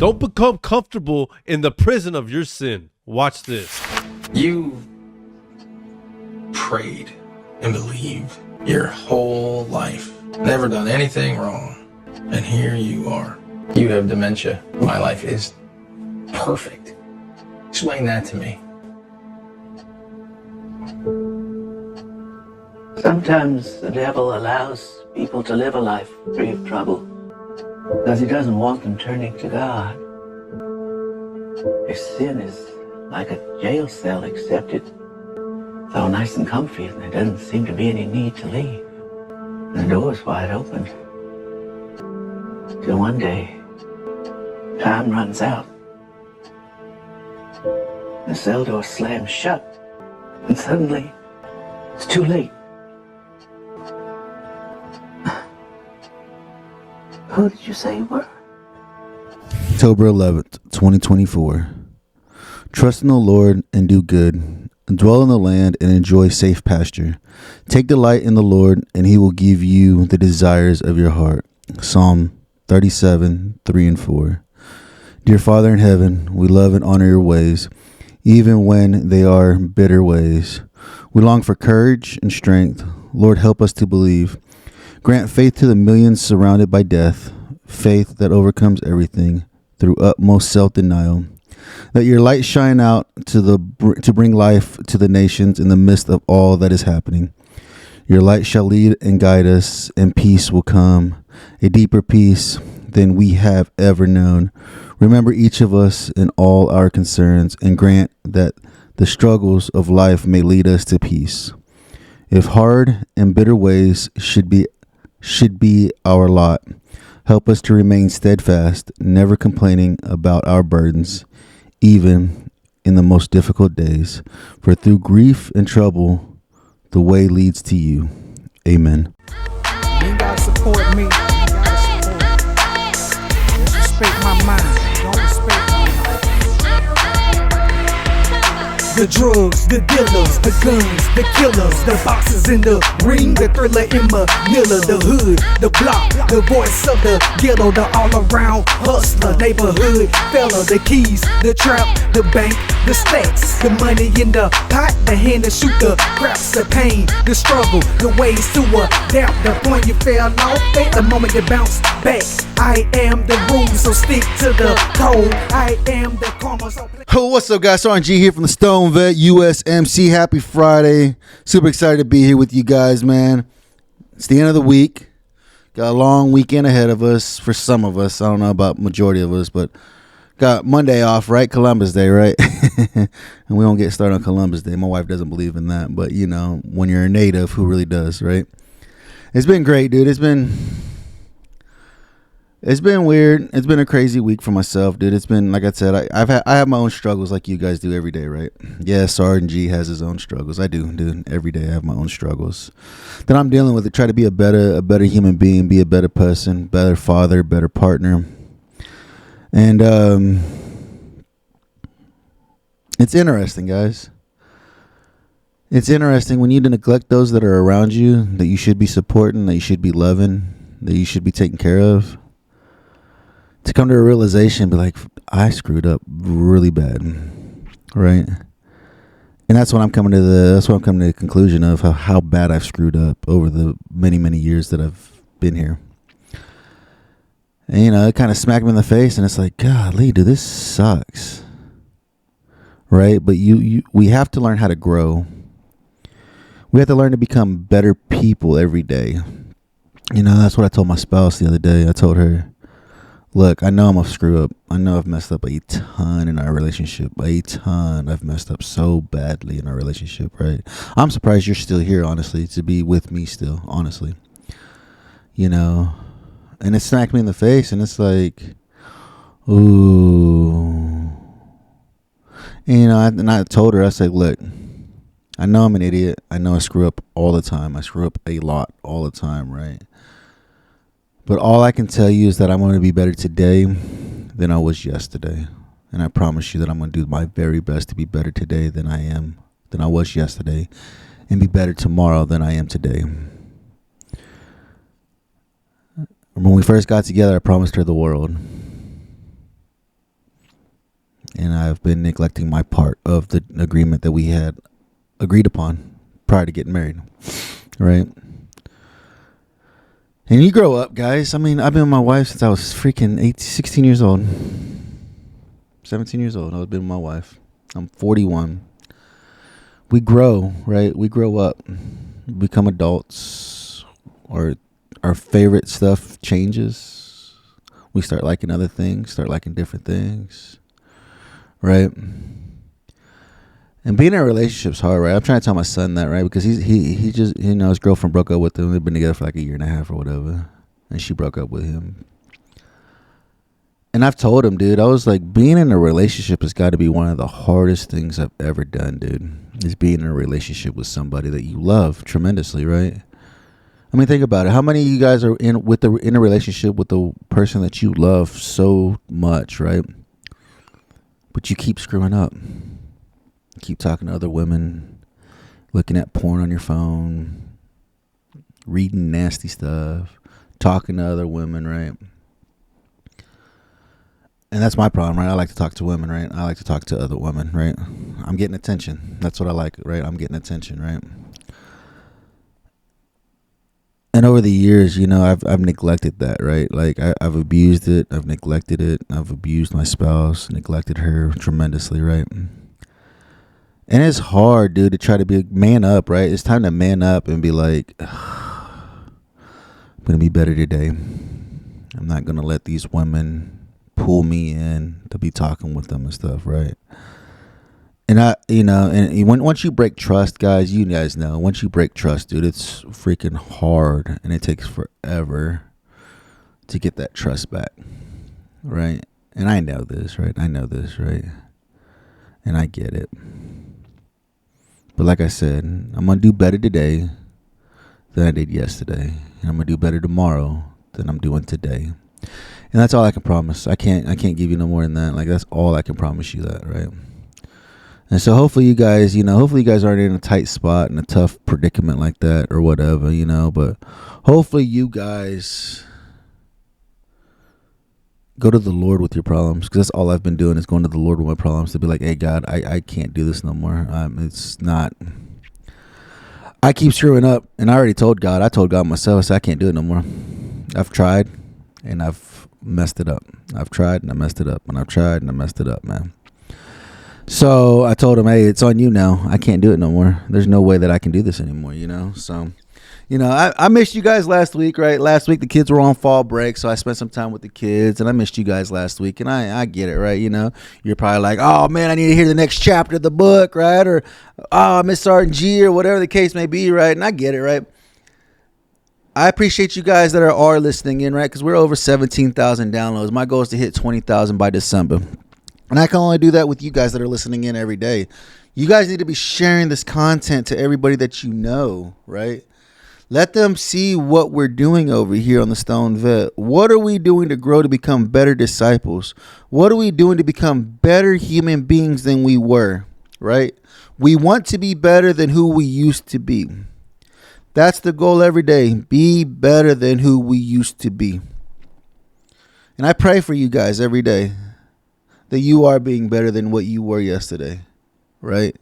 Don't become comfortable in the prison of your sin. Watch this. You prayed and believed your whole life. Never done anything wrong. And here you are. You have dementia. My life is perfect. Explain that to me. Sometimes the devil allows people to live a life free of trouble because he doesn't want them turning to God. Their sin is like a jail cell, except it's all nice and comfy and there doesn't seem to be any need to leave. The door's wide open. Till one day, time runs out. The cell door slams shut, and suddenly, it's too late. Who did you say you were? October 11th, 2024. Trust in the Lord and do good. Dwell in the land and enjoy safe pasture. Take delight in the Lord, and he will give you the desires of your heart. Psalm 37, 3 and 4. Dear Father in heaven, we love and honor your ways, even when they are bitter ways. We long for courage and strength. Lord, help us to believe. Grant faith to the millions surrounded by death, faith that overcomes everything through utmost self-denial. Let your light shine out to bring life to the nations in the midst of all that is happening. Your light shall lead and guide us, and peace will come, a deeper peace than we have ever known. Remember each of us in all our concerns, and grant that the struggles of life may lead us to peace. If hard and bitter ways should be our lot, help us to remain steadfast, never complaining about our burdens, even in the most difficult days. For through grief and trouble, the way leads to you. Amen. You gotta support me. You gotta support me. Just respect my mind. Don't respect me. The drugs, the dealers, the guns, the killers, the boxes in the ring, the thriller in Manila, the hood, the block, the voice of the ghetto, the all-around hustler, neighborhood fella, the keys, the trap, the bank, the stacks, the money in the pot, the hand to shoot the craps, the pain, the struggle, the ways to adapt, the point you fell off, at the moment you bounce back. I am the rule, so stick to the code. I am the karma, so Oh, what's up, guys? RNG here from the Stone Vet USMC. Happy Friday. Super excited to be here with you guys, man. It's the end of the week. Got a long weekend ahead of us for some of us. I don't know about majority of us, but got Monday off, right? Columbus Day, right? And we don't get started on Columbus Day. My wife doesn't believe in that, but you know, when you're a native, who really does, right? It's been great, dude. It's been weird. It's been a crazy week for myself, dude. It's been, like I said, I have my own struggles like you guys do every day, right? Yes, RNG has his own struggles. I do, dude. Every day I have my own struggles that I'm dealing with to try to be a better human being, be a better person, better father, better partner. And it's interesting, guys. It's interesting when you neglect those that are around you, that you should be supporting, that you should be loving, that you should be taking care of. To come to a realization, be like, I screwed up really bad, right? And that's what I'm coming to the conclusion of how bad I've screwed up over the many years that I've been here. And you know, it kind of smacked me in the face, and it's like, golly, dude, this sucks, right? But we have to learn how to grow. We have to learn to become better people every day. You know, that's what I told my spouse the other day. I told her, look, I know I'm a screw up. I know I've messed up a ton in our relationship. A ton. I've messed up so badly in our relationship, right? I'm surprised you're still here, honestly, to be with me still, honestly. You know, and it smacked me in the face, and it's like, ooh. And, you know, and I told her, I said, look, I know I'm an idiot. I know I screw up all the time. I screw up a lot all the time, right? But all I can tell you is that I'm going to be better today than I was yesterday. And I promise you that I'm going to do my very best to be better today than I was yesterday, and be better tomorrow than I am today. When we first got together, I promised her the world. and I've been neglecting my part of the agreement that we had agreed upon prior to getting married, right? And you grow up, guys. I mean, I've been with my wife since I was freaking 16 years old. 17 years old. I've been with my wife. I'm 41. We grow, right? We grow up, become adults, or our favorite stuff changes. We start liking other things, start liking different things, right? And being in a relationship's hard, right? I'm trying to tell my son that, right? Because he just, his girlfriend broke up with him. They've been together for like 1.5 years or whatever, and she broke up with him. And I've told him, dude, I was like, being in a relationship has got to be one of the hardest things I've ever done, dude. Is being in a relationship with somebody that you love tremendously, right? I mean, think about it. How many of you guys are in a relationship with the person that you love so much, right? But you keep screwing up. You keep talking to other women, looking at porn on your phone, reading nasty stuff, talking to other women, right? And that's my problem, right? I like to talk to women, right? I like to talk to other women, right? I'm getting attention. That's what I like, right? I'm getting attention, right? And over the years, I've neglected that, right? Like I've abused it. I've neglected it. I've abused my spouse, neglected her tremendously, right? And it's hard, dude, to try to be man up, right? It's time to man up and be like, I'm going to be better today. I'm not going to let these women pull me in to be talking with them and stuff, right? And once you break trust, guys, you guys know, once you break trust, dude, it's freaking hard, and it takes forever to get that trust back, right? And I know this, right? And I get it. But like I said, I'm going to do better today than I did yesterday, and I'm going to do better tomorrow than I'm doing today. And that's all I can promise. I can't give you no more than that. Like, that's all I can promise you, that, right? And so hopefully you guys aren't in a tight spot, in a tough predicament like that or whatever, but hopefully you guys go to the Lord with your problems, because that's all I've been doing, is going to the Lord with my problems, to be like, hey, God, I can't do this no more. It's not, I keep screwing up, and I told God myself, I said, I can't do it no more. I've tried, and I've messed it up. I've tried, and I messed it up, and I've tried, and I messed it up, man. So I told him, hey, it's on you now. I can't do it no more. There's no way that I can do this anymore, So, I missed you guys last week, right? Last week the kids were on fall break, so I spent some time with the kids, and I missed you guys last week, and I get it, right? You're probably like, oh, man, I need to hear the next chapter of the book, right? Or, oh, I miss Sergeant G, or whatever the case may be, right? And I get it, right? I appreciate you guys that are listening in, right? Because we're over 17,000 downloads. My goal is to hit 20,000 by December. And I can only do that with you guys that are listening in every day. You guys need to be sharing this content to everybody that you know, right? Let them see what we're doing over here on the Stone Vet. What are we doing to grow to become better disciples? What are we doing to become better human beings than we were, right? We want to be better than who we used to be. That's the goal every day. Be better than who we used to be. And I pray for you guys every day that you are being better than what you were yesterday, right?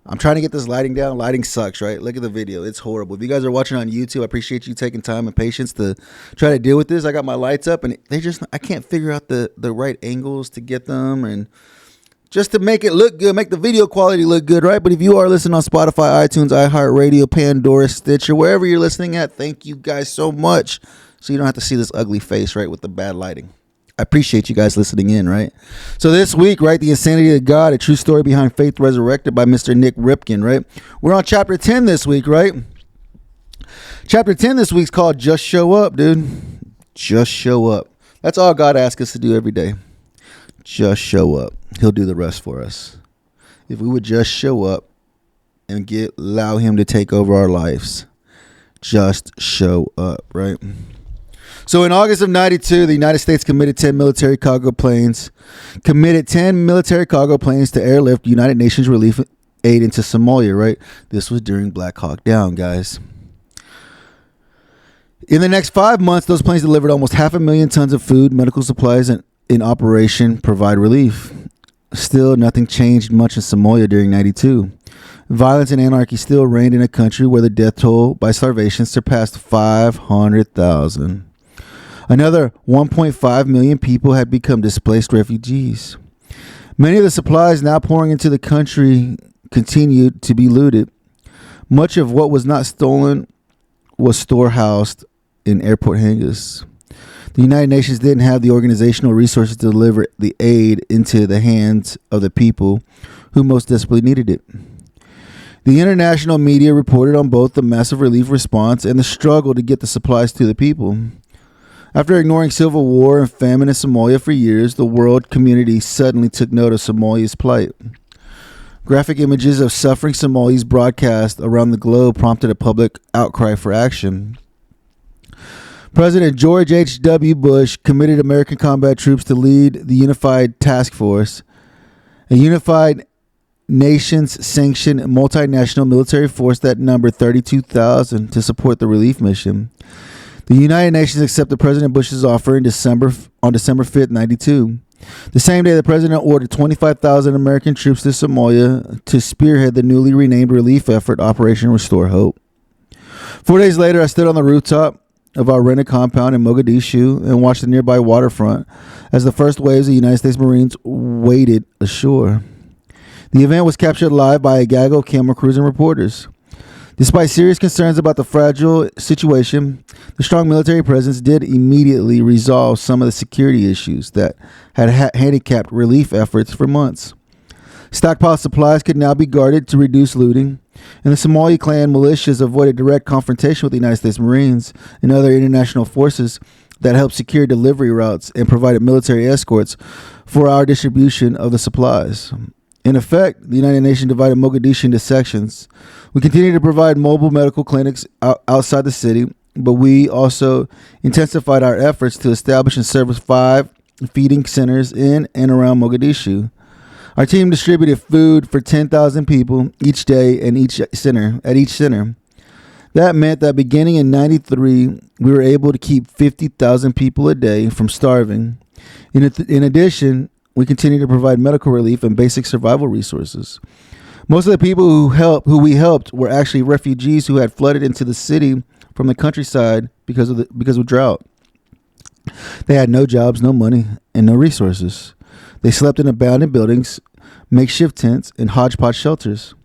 I'm trying to get this lighting down. Lighting sucks, right? Look at the video. It's horrible. If you guys are watching on YouTube, I appreciate you taking time and patience to try to deal with this. I got my lights up, and I can't figure out the right angles to get them, and just to make it look good, make the video quality look good, right? But if you are listening on Spotify, iTunes, iHeartRadio, Pandora, Stitcher, wherever you're listening at, thank you guys so much. So you don't have to see this ugly face, right, with the bad lighting. I appreciate you guys listening in, right? So this week, right, The Insanity of God, a true story behind faith resurrected by Mr. Nick Ripken, right? We're on chapter 10 this week, right? Chapter 10 this week's called Just Show Up, dude. Just show up. That's all God asks us to do every day. Just show up. He'll do the rest for us. If we would just show up and allow him to take over our lives. Just show up, right? So in August of 92, the United States committed 10 military cargo planes to airlift United Nations relief aid into Somalia, right? This was during Black Hawk Down, guys. In the next 5 months, those planes delivered almost 500,000 tons of food, medical supplies, and in operation provide relief. Still, nothing changed much in Somalia during 92. Violence and anarchy still reigned in a country where the death toll by starvation surpassed 500,000. Another 1.5 million people had become displaced refugees. Many of the supplies now pouring into the country continued to be looted. Much of what was not stolen was storehoused in airport hangars. The United Nations didn't have the organizational resources to deliver the aid into the hands of the people who most desperately needed it. The international media reported on both the massive relief response and the struggle to get the supplies to the people. After ignoring civil war and famine in Somalia for years, the world community suddenly took note of Somalia's plight. Graphic images of suffering Somalis broadcast around the globe prompted a public outcry for action. President George H.W. Bush committed American combat troops to lead the Unified Task Force, a unified nations-sanctioned multinational military force that numbered 32,000 to support the relief mission. The United Nations accepted President Bush's offer on December 5th, 92. The same day, the president ordered 25,000 American troops to Somalia to spearhead the newly renamed relief effort, Operation Restore Hope. 4 days later, I stood on the rooftop of our rented compound in Mogadishu and watched the nearby waterfront as the first waves of United States Marines waded ashore. The event was captured live by a gaggle of camera crews and reporters. Despite serious concerns about the fragile situation, the strong military presence did immediately resolve some of the security issues that had handicapped relief efforts for months. Stockpile supplies could now be guarded to reduce looting, and the Somali clan militias avoided direct confrontation with the United States Marines and other international forces that helped secure delivery routes and provided military escorts for our distribution of the supplies. In effect, the United Nations divided Mogadishu into sections. We continue to provide mobile medical clinics outside the city, but we also intensified our efforts to establish and service 5 feeding centers in and around Mogadishu. Our team distributed food for 10,000 people each day at each center. That meant that beginning in 93, we were able to keep 50,000 people a day from starving. In addition, we continue to provide medical relief and basic survival resources. Most of the people who we helped were actually refugees who had flooded into the city from the countryside because of drought. They had no jobs, no money, and no resources. They slept in abandoned buildings, makeshift tents, and hodgepodge shelters.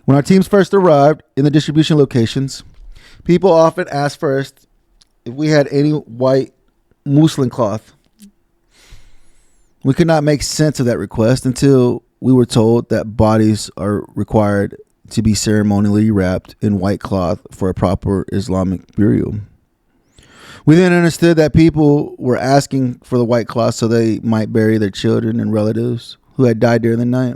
When our teams first arrived in the distribution locations, people often asked first if we had any white muslin cloth. We could not make sense of that request until we were told that bodies are required to be ceremonially wrapped in white cloth for a proper Islamic burial. We then understood that people were asking for the white cloth so they might bury their children and relatives who had died during the night.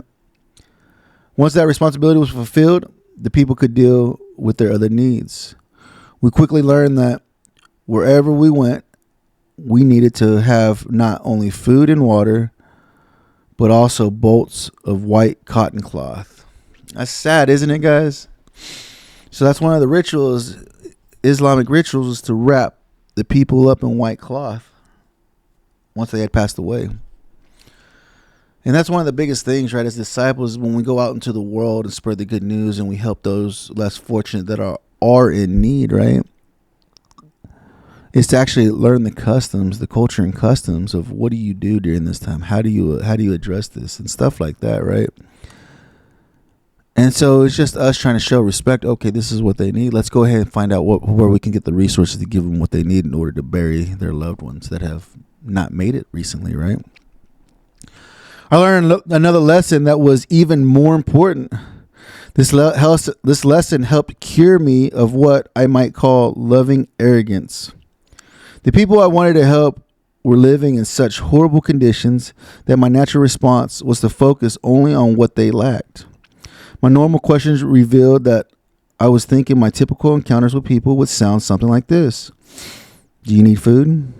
Once that responsibility was fulfilled, the people could deal with their other needs. We quickly learned that wherever we went, we needed to have not only food and water, but also bolts of white cotton cloth. That's sad, isn't it, guys? So that's one of the rituals, Islamic rituals, is to wrap the people up in white cloth once they had passed away. And that's one of the biggest things, right, as disciples, when we go out into the world and spread the good news and we help those less fortunate that are in need, right, is to actually learn the customs, the culture and customs of what do you do during this time? How do you address this and stuff like that, right? And so it's just us trying to show respect. Okay, this is what they need. Let's go ahead and find out where we can get the resources to give them what they need in order to bury their loved ones that have not made it recently, right? I learned another lesson that was even more important. This lesson helped cure me of what I might call loving arrogance. The people I wanted to help were living in such horrible conditions that my natural response was to focus only on what they lacked. My normal questions revealed that I was thinking my typical encounters with people would sound something like this. Do you need food?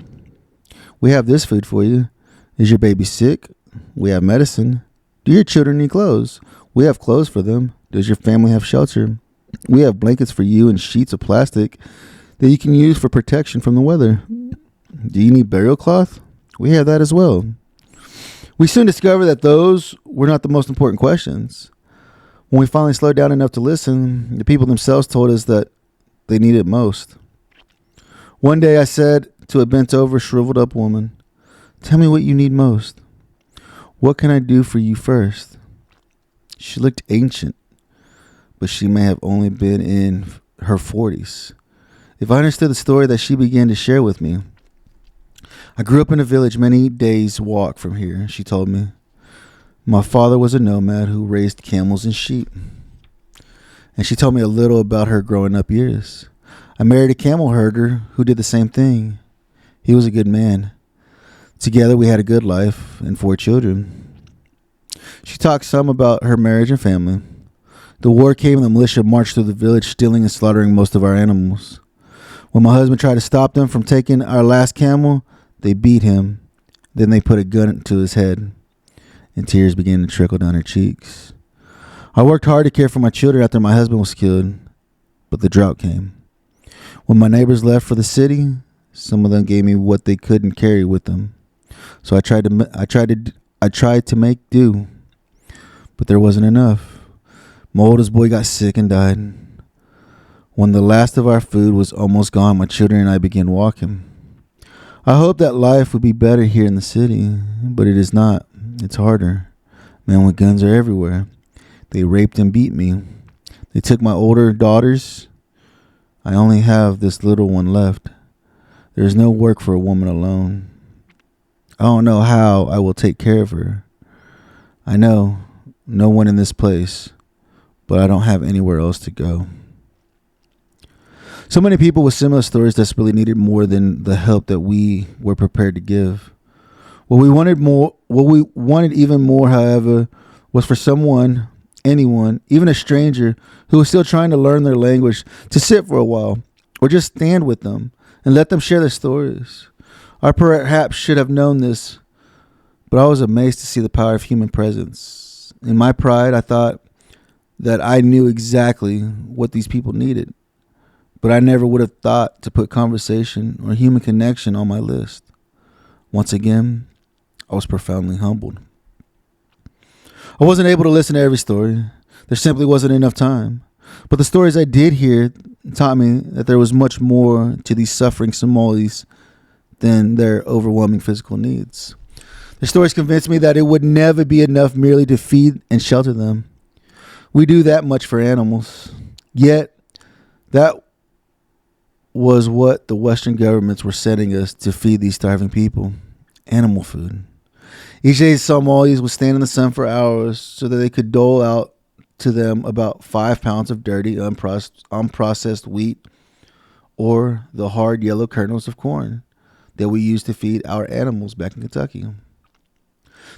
We have this food for you. Is your baby sick? We have medicine. Do your children need clothes? We have clothes for them. Does your family have shelter? We have blankets for you and sheets of plastic that you can use for protection from the weather. Do you need burial cloth? We have that as well. We soon discovered that those were not the most important questions. When we finally slowed down enough to listen, the people themselves told us that they needed it most. One day I said to a bent over, shriveled up woman, "Tell me what you need most. What can I do for you first?" She looked ancient, but she may have only been in her 40s. If I understood the story that she began to share with me, "I grew up in a village many days' walk from here," she told me. "My father was a nomad who raised camels and sheep." And she told me a little about her growing up years. "I married a camel herder who did the same thing. He was a good man. Together we had a good life and 4 children." She talked some about her marriage and family. "The war came and the militia marched through the village, stealing and slaughtering most of our animals. When my husband tried to stop them from taking our last camel, they beat him. Then they put a gun to his head." And tears began to trickle down her cheeks. "I worked hard to care for my children after my husband was killed, but the drought came. When my neighbors left for the city, some of them gave me what they couldn't carry with them. So I tried to make do, but there wasn't enough. My oldest boy got sick and died. When the last of our food was almost gone, my children and I began walking. I hoped that life would be better here in the city, but it is not. It's harder. Men with guns are everywhere. They raped and beat me. They took my older daughters. I only have this little one left. There is no work for a woman alone. I don't know how I will take care of her. I know no one in this place, but I don't have anywhere else to go." So many people with similar stories desperately needed more than the help that we were prepared to give. What we wanted even more, however, was for someone, anyone, even a stranger who was still trying to learn their language, to sit for a while or just stand with them and let them share their stories. I perhaps should have known this, but I was amazed to see the power of human presence. In my pride, I thought that I knew exactly what these people needed, but I never would have thought to put conversation or human connection on my list. Once again, I was profoundly humbled. I wasn't able to listen to every story. There simply wasn't enough time. But the stories I did hear taught me that there was much more to these suffering Somalis than their overwhelming physical needs. The stories convinced me that it would never be enough merely to feed and shelter them. We do that much for animals. Yet, that was what the Western governments were sending us to feed these starving people. Animal food. Each day, Somalis would stand in the sun for hours so that they could dole out to them about 5 pounds of dirty, unprocessed wheat or the hard yellow kernels of corn that we used to feed our animals back in Kentucky.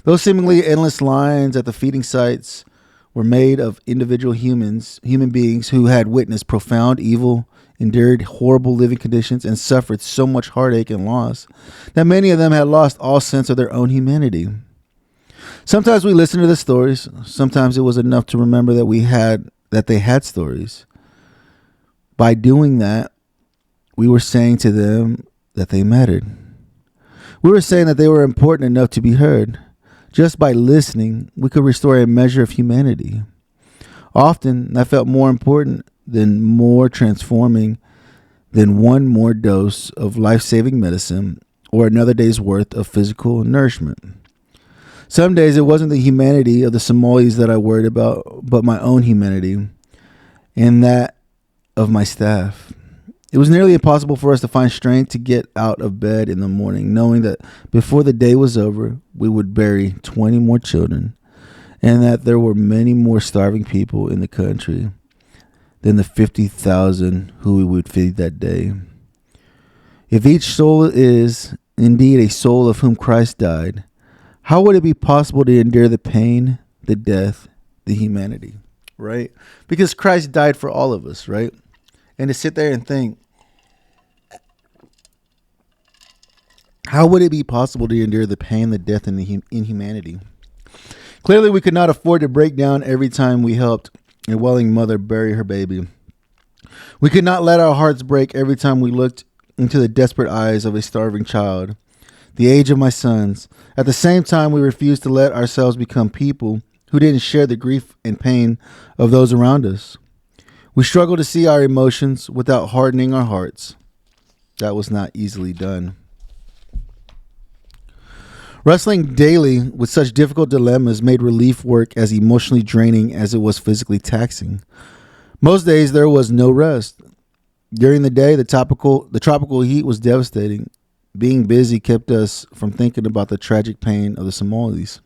Those seemingly endless lines at the feeding sites were made of individual human beings who had witnessed profound evil, endured horrible living conditions, and suffered so much heartache and loss that many of them had lost all sense of their own humanity. Sometimes we listened to the stories. Sometimes it was enough to remember that they had stories. By doing that, we were saying to them that they mattered. We were saying that they were important enough to be heard. Just by listening, we could restore a measure of humanity. Often, that felt more important than more transforming than one more dose of life-saving medicine or another day's worth of physical nourishment. Some days it wasn't the humanity of the Somalis that I worried about, but my own humanity and that of my staff. It was nearly impossible for us to find strength to get out of bed in the morning, knowing that before the day was over, we would bury 20 more children and that there were many more starving people in the country than the 50,000 who we would feed that day. If each soul is indeed a soul of whom Christ died, how would it be possible to endure the pain, the death, the humanity, right? Because Christ died for all of us, right? And to sit there and think, how would it be possible to endure the pain, the death, and the inhumanity? Clearly, we could not afford to break down every time we helped a welling mother bury her baby. We could not let our hearts break every time we looked into the desperate eyes of a starving child. the age of my sons. At the same time, we refused to let ourselves become people who didn't share the grief and pain of those around us. We struggled to see our emotions without hardening our hearts. That was not easily done. Wrestling daily with such difficult dilemmas made relief work as emotionally draining as it was physically taxing. Most days there was no rest. During the day, the tropical heat was devastating. Being busy kept us from thinking about the tragic pain of the Somalis.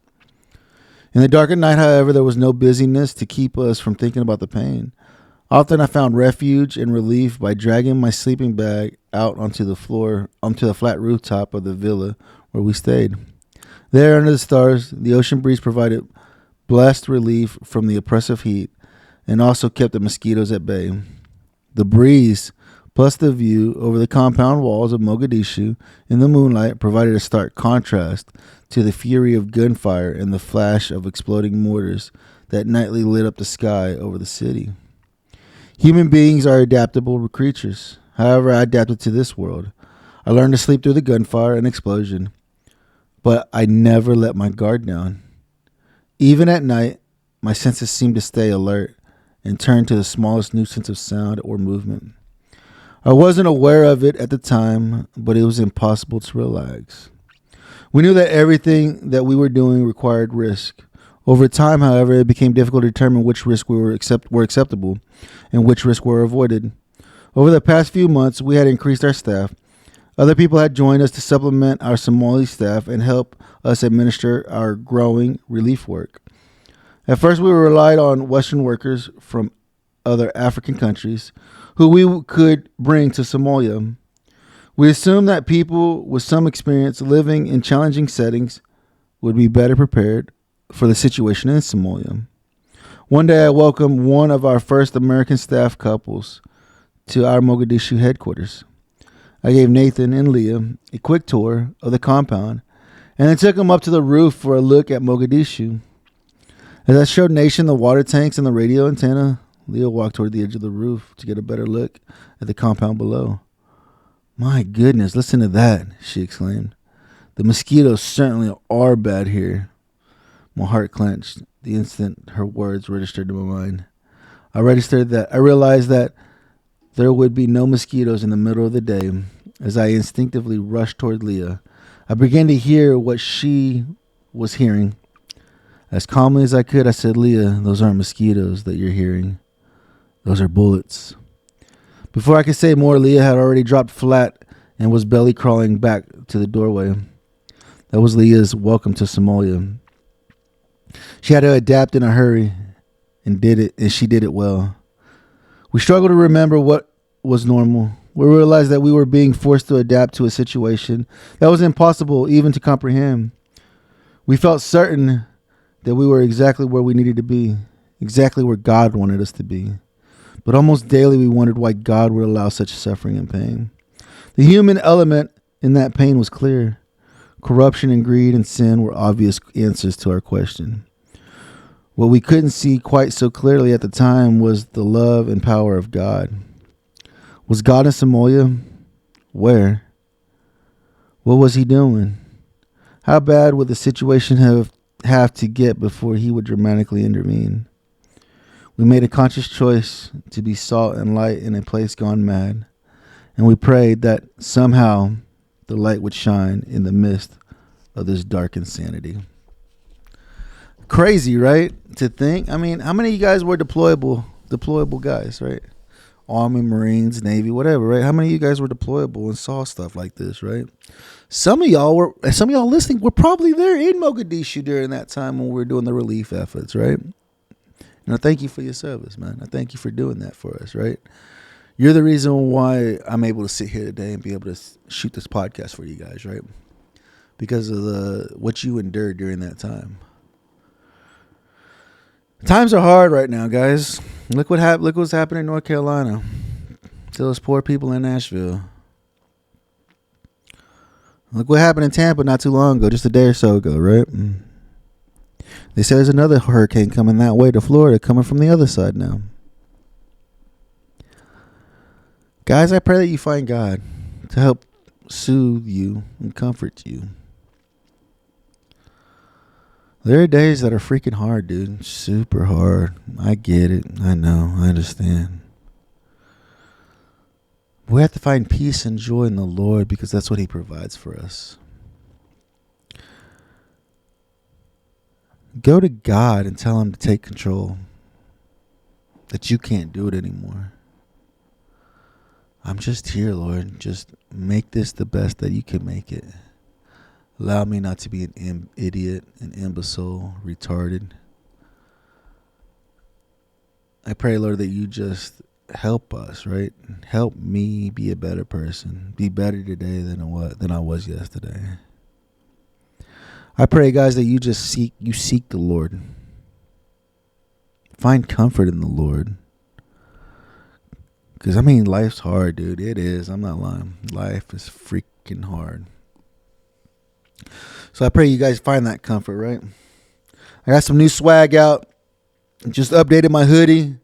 In the dark of night, however, there was no busyness to keep us from thinking about the pain. Often I found refuge and relief by dragging my sleeping bag out onto the flat rooftop of the villa where we stayed. There under the stars, the ocean breeze provided blessed relief from the oppressive heat and also kept the mosquitoes at bay. The breeze, plus the view over the compound walls of Mogadishu in the moonlight, provided a stark contrast to the fury of gunfire and the flash of exploding mortars that nightly lit up the sky over the city. Human beings are adaptable creatures. However, I adapted to this world. I learned to sleep through the gunfire and explosion, but I never let my guard down. Even at night, my senses seemed to stay alert and turn to the smallest nuisance of sound or movement. I wasn't aware of it at the time, but it was impossible to relax. We knew that everything that we were doing required risk. Over time, however, it became difficult to determine which risks were acceptable and which risks were avoided. Over the past few months, we had increased our staff. Other people had joined us to supplement our Somali staff and help us administer our growing relief work. At first, we relied on Western workers from other African countries who we could bring to Somalia. We assumed that people with some experience living in challenging settings would be better prepared for the situation in Somalia. One day I welcomed one of our first American staff couples to our Mogadishu headquarters. I gave Nathan and Leah a quick tour of the compound and then took them up to the roof for a look at Mogadishu. As I showed Nation the water tanks and the radio antenna, Leah walked toward the edge of the roof to get a better look at the compound below. "My goodness, listen to that," she exclaimed. "The mosquitoes certainly are bad here." My heart clenched the instant her words registered in my mind. I realized that there would be no mosquitoes in the middle of the day. As I instinctively rushed toward Leah, I began to hear what she was hearing. As calmly as I could, I said, "Leah, those aren't mosquitoes that you're hearing. Those are bullets." Before I could say more, Leah had already dropped flat and was belly crawling back to the doorway. That was Leah's welcome to Somalia. She had to adapt in a hurry and she did it well. We struggled to remember what was normal. We realized that we were being forced to adapt to a situation that was impossible even to comprehend. We felt certain that we were exactly where we needed to be, exactly where God wanted us to be. But almost daily we wondered why God would allow such suffering and pain. The human element in that pain was clear. Corruption and greed and sin were obvious answers to our question. What we couldn't see quite so clearly at the time was the love and power of God. Was God in Somalia? Where? What was he doing? How bad would the situation have to get before he would dramatically intervene? We made a conscious choice to be salt and light in a place gone mad, and we prayed that somehow the light would shine in the midst of this dark insanity. Crazy, right? To think. I mean, how many of you guys were deployable guys, right? Army, Marines, Navy, whatever, right? How many of you guys were deployable and saw stuff like this, right? Some of y'all listening were probably there in Mogadishu during that time when we were doing the relief efforts, right? And I thank you for your service, man. I thank you for doing that for us, right? You're the reason why I'm able to sit here today and be able to shoot this podcast for you guys, right? Because of what you endured during that time. Times are hard right now, guys. Look what's happening in North Carolina to those poor people in Nashville. Look what happened in Tampa not too long ago, just a day or so ago, right? They say there's another hurricane coming that way to Florida, coming from the other side now. Guys, I pray that you find God to help soothe you and comfort you There are days that are freaking hard, dude. Super hard. I get it. I know. I understand. We have to find peace and joy in the Lord because that's what He provides for us. Go to God and tell Him to take control. That you can't do it anymore. I'm just here, Lord. Just make this the best that you can make it. Allow me not to be an idiot, an imbecile, retarded. I pray, Lord, that you just help us, right? Help me be a better person. Be better today than I was yesterday. I pray, guys, that you just seek the Lord. Find comfort in the Lord. Because, I mean, life's hard, dude. It is. I'm not lying. Life is freaking hard. So I pray you guys find that comfort, right? I got some new swag out. Just updated my hoodie.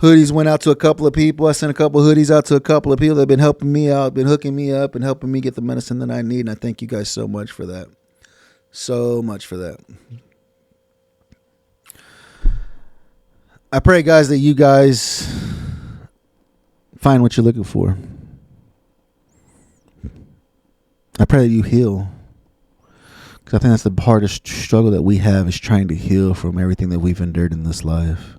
Hoodies went out to a couple of people. I sent a couple of hoodies out to a couple of people that have been helping me out, been hooking me up and helping me get the medicine that I need. And I thank you guys so much for that. So much for that. I pray, guys, that you guys find what you're looking for. I pray that you heal. Because I think that's the hardest struggle that we have is trying to heal from everything that we've endured in this life.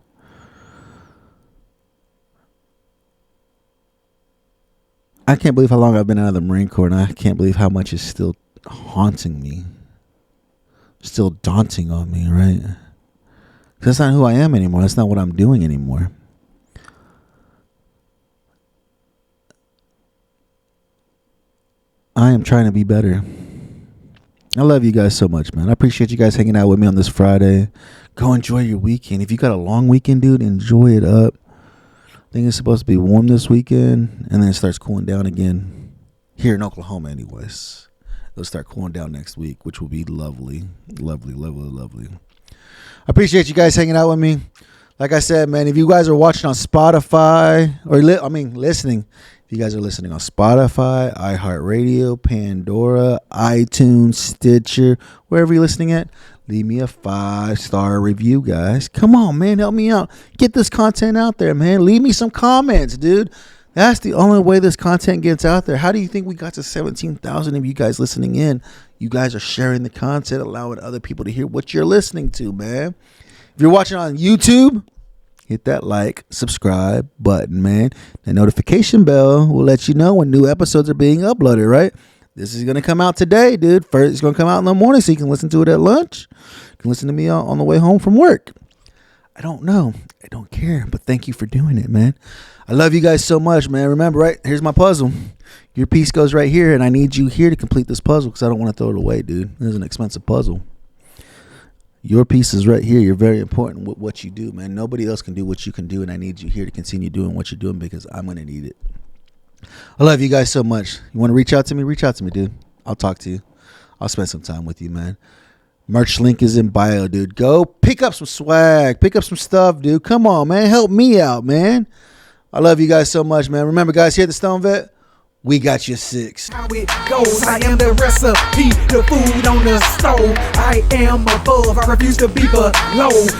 I can't believe how long I've been out of the Marine Corps, and I can't believe how much is still haunting me. Still daunting on me, right? Because that's not who I am anymore. That's not what I'm doing anymore. I am trying to be better. I love you guys so much, man. I appreciate you guys hanging out with me on this Friday. Go enjoy your weekend. If you got a long weekend, dude, enjoy it up. I think it's supposed to be warm this weekend, and then it starts cooling down again here in Oklahoma anyways. It'll start cooling down next week, which will be lovely. Lovely, lovely, lovely. I appreciate you guys hanging out with me. Like I said, man, if you guys are watching on Spotify, or listening, if you guys are listening on Spotify, iHeartRadio, Pandora, iTunes, Stitcher, wherever you're listening at, leave me a 5-star review, guys. Come on, man, help me out. Get this content out there, man. Leave me some comments, dude. That's the only way this content gets out there. How do you think we got to 17,000 of you guys listening in? You guys are sharing the content, allowing other people to hear what you're listening to, man. If you're watching on YouTube, hit that like, subscribe button, man. The notification bell will let you know when new episodes are being uploaded, right? This is going to come out today, dude. First, it's going to come out in the morning so you can listen to it at lunch. You can listen to me on the way home from work. I don't know. I don't care, but thank you for doing it, man. I love you guys so much, man. Remember, right? Here's my puzzle. Your piece goes right here, and I need you here to complete this puzzle because I don't want to throw it away, dude. This is an expensive puzzle. Your piece is right here. You're very important with what you do, man. Nobody else can do what you can do, and I need you here to continue doing what you're doing because I'm going to need it. I love you guys so much. You want to reach out to me? Reach out to me, dude. I'll talk to you. I'll spend some time with you, man. Merch link is in bio, dude. Go pick up some swag. Pick up some stuff, dude. Come on, man. Help me out, man. I love you guys so much, man. Remember, guys, here at the Stone Vet, we got you 6. How it goes, I am the recipe, the food on the stove. I am above, I refuse to be below.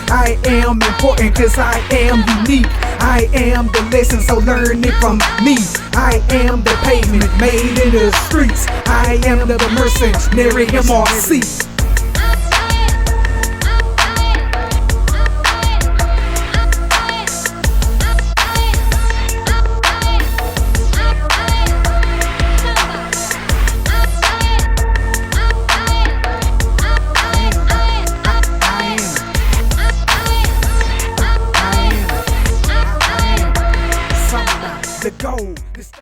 I am important cause I am unique. I am the lesson, so learn it from me. I am the pavement made in the streets. I am the mercenary MRC.